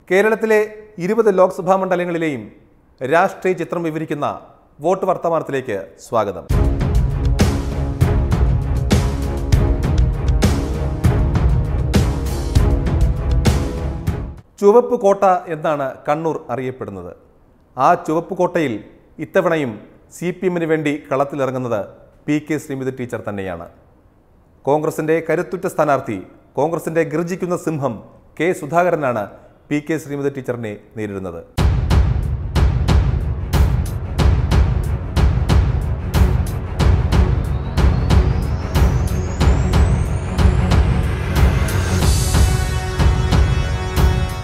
കേരളത്തിലെ 20 ലോക്സഭാ മണ്ഡലങ്ങളിലെയും രാഷ്ട്രീയ ചിത്രം വിവരിക്കുന്ന വോട്ട് വർത്തമാനത്തിലേക്ക് സ്വാഗതം. ചുവപ്പ് കോട്ട എന്നാണ് കണ്ണൂർ അറിയപ്പെടുന്നത്. ആ ചുവപ്പ് കോട്ടയിൽ ഇത്തവണയും CPM-ന് വേണ്ടി കളത്തിലിറങ്ങുന്നത് PK ശ്രീമതി ടീച്ചർ തന്നെയാണ്. കോൺഗ്രസിന്റെ കരുത്തുറ്റ സ്ഥാനാർത്ഥി, കോൺഗ്രസിന്റെ ഗർജിക്കുന്ന സിംഹം K സുധാകരനാണ് PK ശ്രീമതി ടീച്ചറിനെ നേരിടുന്നത്.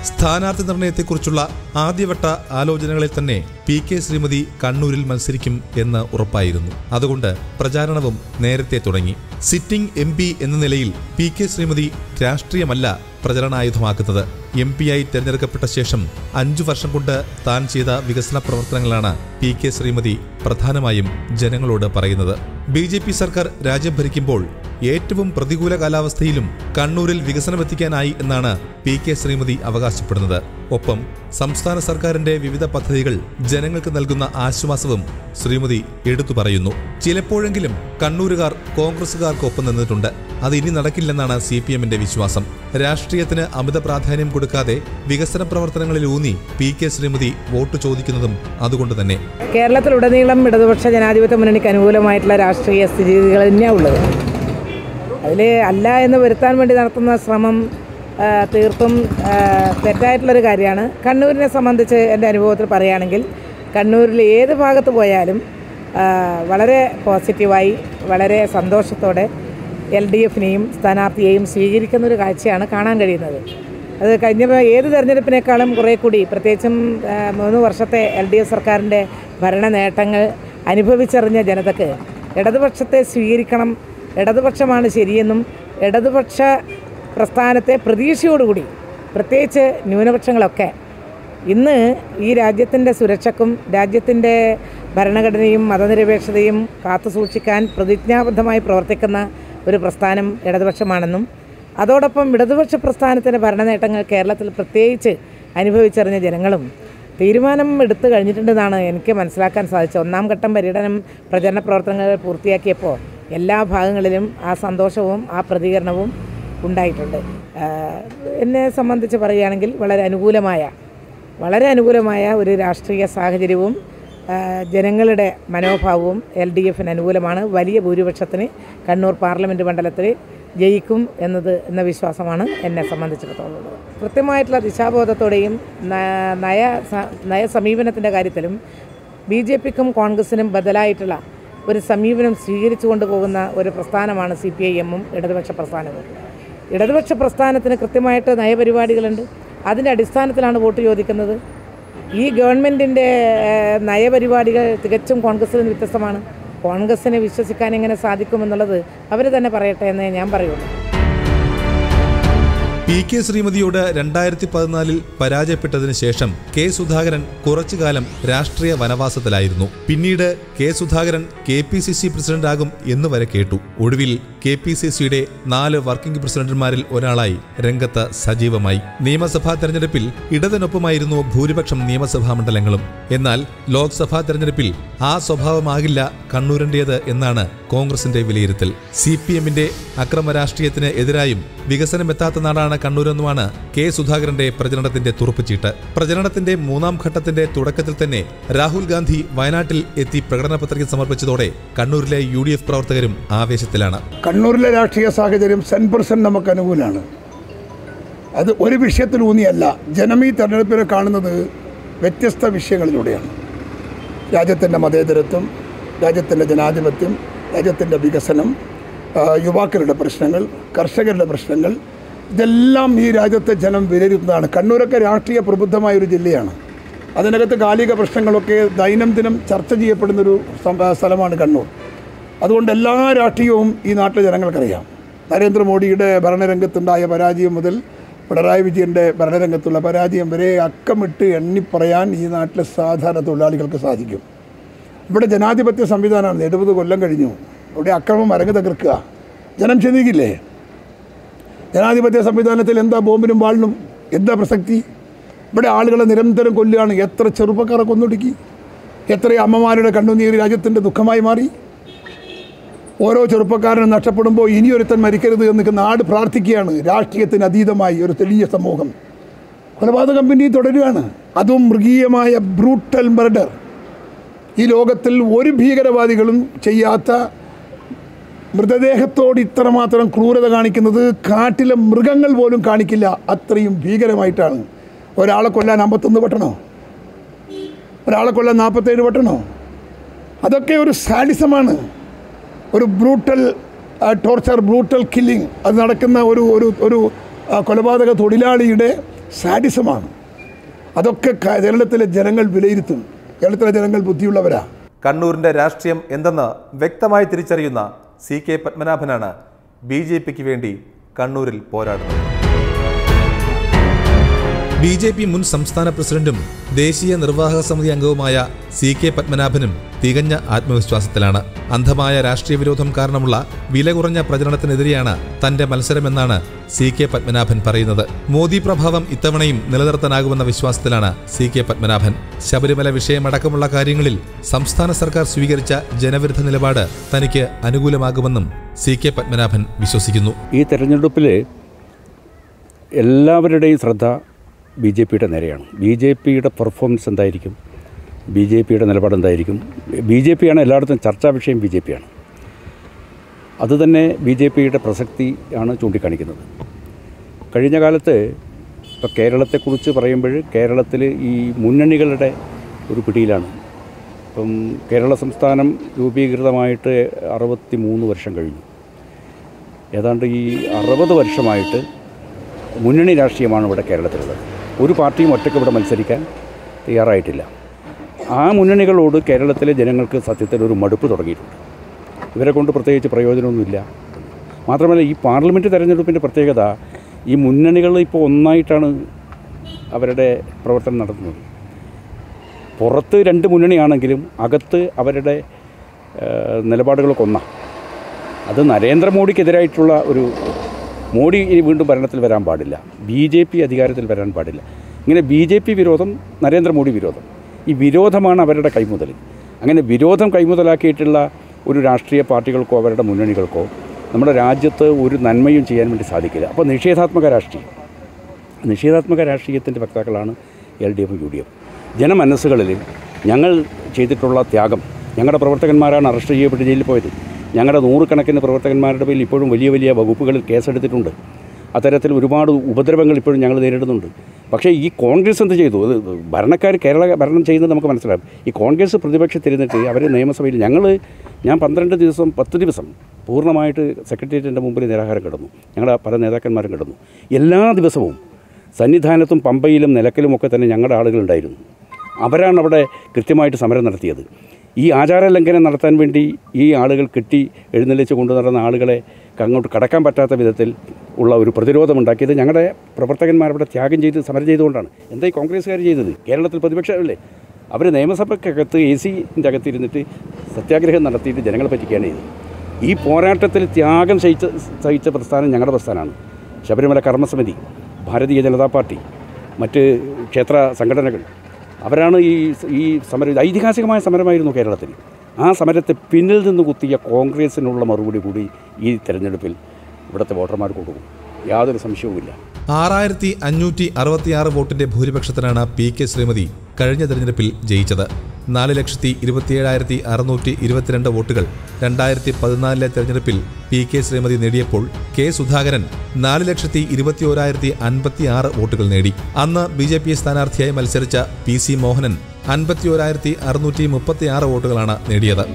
സ്ഥാനാർത്ഥി നിർണയത്തെക്കുറിച്ചുള്ള ആദ്യവട്ട ആലോചനകളിൽ തന്നെ PK ശ്രീമതി കണ്ണൂരിൽ മത്സരിക്കും എന്ന് ഉറപ്പായിരുന്നു. അതുകൊണ്ട് പ്രചാരണവും നേരത്തെ തുടങ്ങി. സിറ്റിംഗ് MP എന്ന നിലയിൽ PK ശ്രീമതി രാഷ്ട്രീയമല്ല പ്രചരണായുധമാക്കുന്നത്. MP-ആയി തെരഞ്ഞെടുക്കപ്പെട്ട ശേഷം 5 വർഷം കൊണ്ട് താൻ ചെയ്ത വികസന പ്രവർത്തനങ്ങളാണ് PK ശ്രീമതി പ്രധാനമായും ജനങ്ങളോട് പറയുന്നത്. BJP സർക്കാർ രാജ്യം ഭരിക്കുമ്പോൾ ഏറ്റവും പ്രതികൂല കാലാവസ്ഥയിലും കണ്ണൂരിൽ വികസനമെത്തിക്കാനായി എന്നാണ് PK ശ്രീമതി അവകാശപ്പെടുന്നത്. ഒപ്പം സംസ്ഥാന സർക്കാരിന്റെ വിവിധ പദ്ധതികൾ ജനങ്ങൾക്ക് നൽകുന്ന ആശ്വാസവും ശ്രീമതി എടുത്തു പറയുന്നു. ചിലപ്പോഴെങ്കിലും കണ്ണൂരുകാർ കോൺഗ്രസുകാർക്കൊപ്പം നിന്നിട്ടുണ്ട്. അത് ഇനി നടക്കില്ലെന്നാണ് CPM-ന്റെ വിശ്വാസം. രാഷ്ട്രീയത്തിന് അമിത പ്രാധാന്യം കൊടുക്കാതെ വികസന പ്രവർത്തനങ്ങളിലൂന്നി PK ശ്രീമതി വോട്ട് ചോദിക്കുന്നതും അതുകൊണ്ട് തന്നെ. കേരളത്തിലുടനീളം ഇടതുപക്ഷ ജനാധിപത്യ മുന്നണിക്ക് അനുകൂലമായിട്ടുള്ള രാഷ്ട്രീയ സ്ഥിതിഗതികൾ തന്നെയാണ് ഉള്ളത്. അതിൽ അല്ല എന്ന് വരുത്താൻ വേണ്ടി നടത്തുന്ന ശ്രമം തീർത്തും തെറ്റായിട്ടുള്ളൊരു കാര്യമാണ്. കണ്ണൂരിനെ സംബന്ധിച്ച് എൻ്റെ അനുഭവത്തിൽ പറയുകയാണെങ്കിൽ കണ്ണൂരിൽ ഏത് ഭാഗത്ത് പോയാലും വളരെ പോസിറ്റീവായി വളരെ സന്തോഷത്തോടെ LDF-നെയും സ്ഥാനാർത്ഥിയെയും സ്വീകരിക്കുന്നൊരു കാഴ്ചയാണ് കാണാൻ കഴിയുന്നത്. അത് കഴിഞ്ഞ ഏത് തെരഞ്ഞെടുപ്പിനേക്കാളും കുറേ കൂടി, പ്രത്യേകിച്ചും 3 വർഷത്തെ LDF സർക്കാരിൻ്റെ ഭരണ നേട്ടങ്ങൾ അനുഭവിച്ചറിഞ്ഞ ജനതയ്ക്ക് ഇടതുപക്ഷത്തെ സ്വീകരിക്കണം, ഇടതുപക്ഷമാണ് ശരിയെന്നും ഇടതുപക്ഷ പ്രസ്ഥാനത്തെ പ്രതീക്ഷയോടുകൂടി, പ്രത്യേകിച്ച് ന്യൂനപക്ഷങ്ങളൊക്കെ ഇന്ന് ഈ രാജ്യത്തിൻ്റെ സുരക്ഷയ്ക്കും രാജ്യത്തിൻ്റെ ഭരണഘടനയും മതനിരപേക്ഷതയും കാത്തുസൂക്ഷിക്കാൻ പ്രതിജ്ഞാബദ്ധമായി പ്രവർത്തിക്കുന്ന ഒരു പ്രസ്ഥാനം ഇടതുപക്ഷമാണെന്നും അതോടൊപ്പം ഇടതുപക്ഷ പ്രസ്ഥാനത്തിൻ്റെ ഭരണനേട്ടങ്ങൾ കേരളത്തിൽ പ്രത്യേകിച്ച് അനുഭവിച്ചറിഞ്ഞ ജനങ്ങളും തീരുമാനം എടുത്തു കഴിഞ്ഞിട്ടുണ്ടെന്നാണ് എനിക്ക് മനസ്സിലാക്കാൻ സാധിച്ചത്. 1ാം ഘട്ടം പര്യടനം പ്രചരണ പ്രവർത്തനങ്ങൾ പൂർത്തിയാക്കിയപ്പോൾ എല്ലാ ഭാഗങ്ങളിലും ആ സന്തോഷവും ആ പ്രതികരണവും ഉണ്ടായിട്ടുണ്ട്. എന്നെ സംബന്ധിച്ച് പറയുകയാണെങ്കിൽ വളരെ അനുകൂലമായ ഒരു രാഷ്ട്രീയ സാഹചര്യവും ജനങ്ങളുടെ മനോഭാവവും LDF-ന് അനുകൂലമാണ്. വലിയ ഭൂരിപക്ഷത്തിന് കണ്ണൂർ പാർലമെൻറ്റ് മണ്ഡലത്തിൽ ജയിക്കും എന്ന വിശ്വാസമാണ് എന്നെ സംബന്ധിച്ചിടത്തോളം. കൃത്യമായിട്ടുള്ള ദിശാബോധത്തോടെയും നയ സമീപനത്തിൻ്റെ കാര്യത്തിലും BJP-ക്കും കോൺഗ്രസിനും ബദലായിട്ടുള്ള ഒരു സമീപനം സ്വീകരിച്ചു കൊണ്ടുപോകുന്ന ഒരു പ്രസ്ഥാനമാണ് CPIM-ഉം ഇടതുപക്ഷ പ്രസ്ഥാനവും. ഇടതുപക്ഷ പ്രസ്ഥാനത്തിന് കൃത്യമായിട്ട് നയപരിപാടികളുണ്ട്. അതിൻ്റെ അടിസ്ഥാനത്തിലാണ് വോട്ട് ചോദിക്കുന്നത്. ഈ ഗവൺമെൻറ്റിൻ്റെ നയപരിപാടികൾ തികച്ചും കോൺഗ്രസിൽ നിന്ന് വ്യത്യസ്തമാണ്. കോൺഗ്രസിനെ വിശ്വസിക്കാൻ എങ്ങനെ സാധിക്കുമെന്നുള്ളത് അവർ തന്നെ പറയട്ടെ എന്നേ ഞാൻ പറയുള്ളൂ. PK ശ്രീമതിയോട് 2014 പരാജയപ്പെട്ടതിന് ശേഷം K സുധാകരൻ കുറച്ചുകാലം രാഷ്ട്രീയ വനവാസത്തിലായിരുന്നു. പിന്നീട് K സുധാകരൻ KPCC പ്രസിഡന്റാകും എന്ന് വരെ കേട്ടു. ഒടുവിൽ KPCC-യുടെ 4 വർക്കിംഗ് പ്രസിഡന്റുമാരിൽ ഒരാളായി രംഗത്ത് സജീവമായി. നിയമസഭാ തെരഞ്ഞെടുപ്പിൽ ഇടതിനൊപ്പമായിരുന്നു ഭൂരിപക്ഷം നിയമസഭാ മണ്ഡലങ്ങളും. എന്നാൽ ലോക്സഭാ തെരഞ്ഞെടുപ്പിൽ ആ സ്വഭാവമാകില്ല കണ്ണൂരിൻ്റേത് എന്നാണ് കോൺഗ്രസിന്റെ വിലയിരുത്തൽ. CPM-ന്റെ അക്രമ രാഷ്ട്രീയത്തിന് എതിരായും വികസനമെത്താത്ത നാടാണ് കണ്ണൂരെന്നുമാണ് K സുധാകരന്റെ പ്രചരണത്തിന്റെ തുറപ്പുചീട്ട്. പ്രചരണത്തിന്റെ 3ാം ഘട്ടത്തിന്റെ തുടക്കത്തിൽ തന്നെ രാഹുൽ ഗാന്ധി വയനാട്ടിൽ എത്തി പ്രകടന പത്രിക സമർപ്പിച്ചതോടെ കണ്ണൂരിലെ UDF പ്രവർത്തകരും ആവേശത്തിലാണ്. കണ്ണൂരിലെ രാഷ്ട്രീയ സാഹചര്യം 100% നമുക്ക് അനുകൂലമാണ്. അത് ഒരു വിഷയത്തിലൂന്നിയല്ല. ജനം ഈ തെരഞ്ഞെടുപ്പിനെ കാണുന്നത് വ്യത്യസ്ത വിഷയങ്ങളിലൂടെയാണ്. രാജ്യത്തിൻ്റെ മതേതരത്വം, രാജ്യത്തിൻ്റെ ജനാധിപത്യം, രാജ്യത്തിൻ്റെ വികസനം, യുവാക്കളുടെ പ്രശ്നങ്ങൾ, കർഷകരുടെ പ്രശ്നങ്ങൾ, ഇതെല്ലാം ഈ രാജ്യത്തെ ജനം വിലയിരുത്തുന്നതാണ്. കണ്ണൂരൊക്കെ രാഷ്ട്രീയ പ്രബുദ്ധമായൊരു ജില്ലയാണ്. അതിനകത്ത് കാലിക പ്രശ്നങ്ങളൊക്കെ ദൈനംദിനം ചർച്ച ചെയ്യപ്പെടുന്നൊരു സ്ഥലമാണ് കണ്ണൂർ. അതുകൊണ്ട് എല്ലാ രാഷ്ട്രീയവും ഈ നാട്ടിലെ ജനങ്ങൾക്കറിയാം. നരേന്ദ്രമോദിയുടെ ഭരണരംഗത്തുണ്ടായ പരാജയം മുതൽ പിണറായി വിജയൻ്റെ ഭരണരംഗത്തുള്ള പരാജയം വരെ അക്കമിട്ട് എണ്ണിപ്പറയാൻ ഈ നാട്ടിലെ സാധാരണ തൊഴിലാളികൾക്ക് സാധിക്കും. ഇവിടെ ജനാധിപത്യ സംവിധാനമാണ്. 70 കൊല്ലം കഴിഞ്ഞു. ഇവിടെ അക്രമം അരങ്ങ് തകർക്കുക. ജനം ചിന്തിക്കില്ലേ? ജനാധിപത്യ സംവിധാനത്തിൽ എന്താ ബോംബിനും വാളിനും എന്താ പ്രസക്തി? ഇവിടെ ആളുകളെ നിരന്തരം കൊല്ലുകയാണ്. എത്ര ചെറുപ്പക്കാരെ കൊന്നൊടുക്കി, എത്ര അമ്മമാരുടെ കണ്ണുനീര് രാജ്യത്തിൻ്റെ ദുഃഖമായി മാറി. ഓരോ ചെറുപ്പക്കാരനും നഷ്ടപ്പെടുമ്പോൾ ഇനിയൊരുത്തൻ മരിക്കരുത് എന്ന് നാട് പ്രാർത്ഥിക്കുകയാണ്. രാഷ്ട്രീയത്തിന് അതീതമായി ഒരു തെളിയ സമൂഹം കൊലപാതകം പിന്നെയും തുടരുകയാണ്. അതും മൃഗീയമായ ബ്രൂട്ടൽ മർഡർ. ഈ ലോകത്തിൽ ഒരു ഭീകരവാദികളും ചെയ്യാത്ത, മൃതദേഹത്തോട് ഇത്രമാത്രം ക്രൂരത കാണിക്കുന്നത് കാട്ടിലെ മൃഗങ്ങൾ പോലും കാണിക്കില്ല. അത്രയും ഭീകരമായിട്ടാണ്. ഒരാളെ കൊല്ലാൻ 51 പട്ടണോ, ഒരാളെ കൊല്ലാൻ 47 പട്ടണോ? അതൊക്കെ ഒരു സാഡിസമാണ്, ഒരു ബ്രൂട്ടൽ ടോർച്ചർ, ബ്രൂട്ടൽ കില്ലിങ്. അത് നടക്കുന്ന ഒരു ഒരു ഒരു കൊലപാതക തൊഴിലാളിയുടെ സാഡിസമാണ്. അതൊക്കെ കേരളത്തിലെ ജനങ്ങൾ വിലയിരുത്തും. കേരളത്തിലെ ജനങ്ങൾ ബുദ്ധിയുള്ളവരാ. കണ്ണൂരിന്റെ രാഷ്ട്രീയം എന്തെന്ന് വ്യക്തമായി തിരിച്ചറിയുന്ന CK പത്മനാഭനാണ് BJPക്ക് വേണ്ടി കണ്ണൂരിൽ പോരാടുന്നത്. BJP മുൻ സംസ്ഥാന പ്രസിഡന്റും ദേശീയ നിർവാഹക സമിതി അംഗവുമായ CK പത്മനാഭനും തികഞ്ഞ ആത്മവിശ്വാസത്തിലാണ്. അന്ധമായ രാഷ്ട്രീയ വിരോധം കാരണമുള്ള വില കുറഞ്ഞ പ്രചരണത്തിനെതിരെയാണ് തന്റെ മത്സരമെന്നാണ് CK പത്മനാഭൻ പറയുന്നത്. മോദി പ്രഭാവം ഇത്തവണയും നിലനിർത്താനാകുമെന്ന വിശ്വാസത്തിലാണ് CK പത്മനാഭൻ. ശബരിമല വിഷയമടക്കമുള്ള കാര്യങ്ങളിൽ സംസ്ഥാന സർക്കാർ സ്വീകരിച്ച ജനവിരുദ്ധ നിലപാട് തനിക്ക് അനുകൂലമാകുമെന്നും CK പത്മനാഭൻ വിശ്വസിക്കുന്നു. ഈ തെരഞ്ഞെടുപ്പിൽ എല്ലാവരുടെയും ശ്രദ്ധ BJPയുടെ നേരെയാണ്. BJPയുടെ പെർഫോമൻസ് എന്തായിരിക്കും, BJPയുടെ നിലപാട് എന്തായിരിക്കും? BJPയാണ് എല്ലായിടത്തും ചർച്ചാ വിഷയം. BJPയാണ്. അതുതന്നെ BJPയുടെ പ്രസക്തിയാണ് ചൂണ്ടിക്കാണിക്കുന്നത്. കഴിഞ്ഞ കാലത്ത് ഇപ്പോൾ കേരളത്തെക്കുറിച്ച് പറയുമ്പോൾ കേരളത്തിൽ ഈ മുന്നണികളുടെ ഒരു പിടിയിലാണ്. ഇപ്പം കേരള സംസ്ഥാനം രൂപീകൃതമായിട്ട് 63 വർഷം കഴിഞ്ഞു. ഏതാണ്ട് ഈ 60 വർഷമായിട്ട് മുന്നണി രാഷ്ട്രീയമാണ് ഇവിടെ കേരളത്തിലുള്ളത്. ഒരു പാർട്ടിയും ഒറ്റയ്ക്ക് ഇവിടെ മത്സരിക്കാൻ തയ്യാറായിട്ടില്ല. ആ മുന്നണികളോട് കേരളത്തിലെ ജനങ്ങൾക്ക് സത്യത്തിൽ ഒരു മടുപ്പ് തുടങ്ങിയിട്ടുണ്ട്. ഇവരെ കൊണ്ട് പ്രത്യേകിച്ച് പ്രയോജനമൊന്നുമില്ല. മാത്രമല്ല ഈ പാർലമെൻറ്റ് തെരഞ്ഞെടുപ്പിൻ്റെ പ്രത്യേകത, ഈ മുന്നണികൾ ഇപ്പോൾ ഒന്നായിട്ടാണ് അവരുടെ പ്രവർത്തനം നടത്തുന്നത്. പുറത്ത് 2 മുന്നണിയാണെങ്കിലും അകത്ത് അവരുടെ നിലപാടുകളൊക്കെ ഒന്നാണ്. അത് നരേന്ദ്രമോദിക്കെതിരായിട്ടുള്ള ഒരു, മോഡി ഇനി വീണ്ടും ഭരണത്തിൽ വരാൻ പാടില്ല, BJP അധികാരത്തിൽ വരാൻ പാടില്ല. ഇങ്ങനെ BJP വിരോധം, നരേന്ദ്രമോദി വിരോധം, ഈ വിരോധമാണ് അവരുടെ കൈമുതൽ. അങ്ങനെ വിരോധം കൈമുതലാക്കിയിട്ടുള്ള ഒരു രാഷ്ട്രീയ പാർട്ടികൾക്കോ അവരുടെ മുന്നണികൾക്കോ നമ്മുടെ രാജ്യത്ത് ഒരു നന്മയും ചെയ്യാൻ വേണ്ടി സാധിക്കില്ല. അപ്പോൾ നിഷേധാത്മക രാഷ്ട്രീയത്തിൻ്റെ വക്താക്കളാണ് LDF, UDF. ജനമനസ്സുകളിൽ ഞങ്ങൾ ചെയ്തിട്ടുള്ള ത്യാഗം, ഞങ്ങളുടെ പ്രവർത്തകന്മാരാണ് അറസ്റ്റ് ചെയ്യപ്പെട്ട് ജയിലിൽ പോയത്. ഞങ്ങളുടെ 100 കണക്കിന് പ്രവർത്തകന്മാരുടെ പേരിൽ ഇപ്പോഴും വലിയ വലിയ വകുപ്പുകളിൽ കേസെടുത്തിട്ടുണ്ട്. അത്തരത്തിൽ ഒരുപാട് ഉപദ്രവങ്ങൾ ഇപ്പോഴും ഞങ്ങൾ നേരിടുന്നുണ്ട്. പക്ഷേ ഈ കോൺഗ്രസ് എന്ത് ചെയ്തു? ഭരണക്കാർ കേരള ഭരണം ചെയ്യുന്നത് നമുക്ക് മനസ്സിലാകും. ഈ കോൺഗ്രസ് പ്രതിപക്ഷത്തിരുന്നിട്ട് അവർ നിയമസഭയിൽ ഞാൻ 10 ദിവസം പൂർണ്ണമായിട്ട് സെക്രട്ടേറിയറ്റിൻ്റെ മുമ്പിൽ നിരാഹാരം കിടന്നു. ഞങ്ങളുടെ പല നേതാക്കന്മാരും കിടന്നു. എല്ലാ ദിവസവും സന്നിധാനത്തും പമ്പയിലും നിലക്കലുമൊക്കെ തന്നെ ഞങ്ങളുടെ ആളുകളുണ്ടായിരുന്നു. അവരാണ് അവിടെ കൃത്യമായിട്ട് സമരം നടത്തിയത്. ഈ ആചാര ലംഘനം നടത്താൻ വേണ്ടി ഈ ആളുകൾ കെട്ടി എഴുന്നള്ളിച്ച് കൊണ്ടു നടന്ന ആളുകളെ അങ്ങോട്ട് കടക്കാൻ പറ്റാത്ത വിധത്തിൽ ഉള്ള ഒരു പ്രതിരോധമുണ്ടാക്കിയത് ഞങ്ങളുടെ പ്രവർത്തകന്മാരവിടെ ത്യാഗം ചെയ്ത് സമരം ചെയ്തുകൊണ്ടാണ്. എന്താ ഈ കോൺഗ്രസ്സുകാർ ചെയ്തത്? കേരളത്തിൽ പ്രതിപക്ഷമല്ലേ? അവർ നിയമസഭയ്ക്കകത്ത് AC-ൻ്റെ അകത്തിരുന്നിട്ട് സത്യാഗ്രഹം നടത്തിയിട്ട് ജനങ്ങളെ പറ്റിക്കുകയാണ് ചെയ്തത്. ഈ പോരാട്ടത്തിൽ ത്യാഗം സഹിച്ച പ്രസ്ഥാനം ഞങ്ങളുടെ പ്രസ്ഥാനമാണ്. ശബരിമല കർമ്മസമിതി, ഭാരതീയ ജനതാ പാർട്ടി, മറ്റ് ക്ഷേത്ര സംഘടനകൾ, അവരാണ് ഈ സമരം, ഐതിഹാസികമായ സമരമായിരുന്നു കേരളത്തിൽ. ആ സമരത്തെ പിന്നിൽ നിന്ന് കുത്തിയ കോൺഗ്രസിനുള്ള മറുപടി കൂടി ഈ തെരഞ്ഞെടുപ്പിൽ ഇവിടുത്തെ വോട്ടർമാർ കൊടുക്കും. യാതൊരു സംശയവുമില്ല. 6566 വോട്ടിന്റെ ഭൂരിപക്ഷത്തിനാണ് PK ശ്രീമതി കഴിഞ്ഞ തെരഞ്ഞെടുപ്പിൽ ജയിച്ചത്. 4,27,622 വോട്ടുകൾ 2014 തെരഞ്ഞെടുപ്പിൽ PK ശ്രീമതി നേടിയപ്പോൾ K സുധാകരൻ 4,21,056 വോട്ടുകൾ നേടി. അന്ന് BJP സ്ഥാനാർത്ഥിയായി മത്സരിച്ച PC മോഹനൻ 51,636 വോട്ടുകളാണ് നേടിയത്.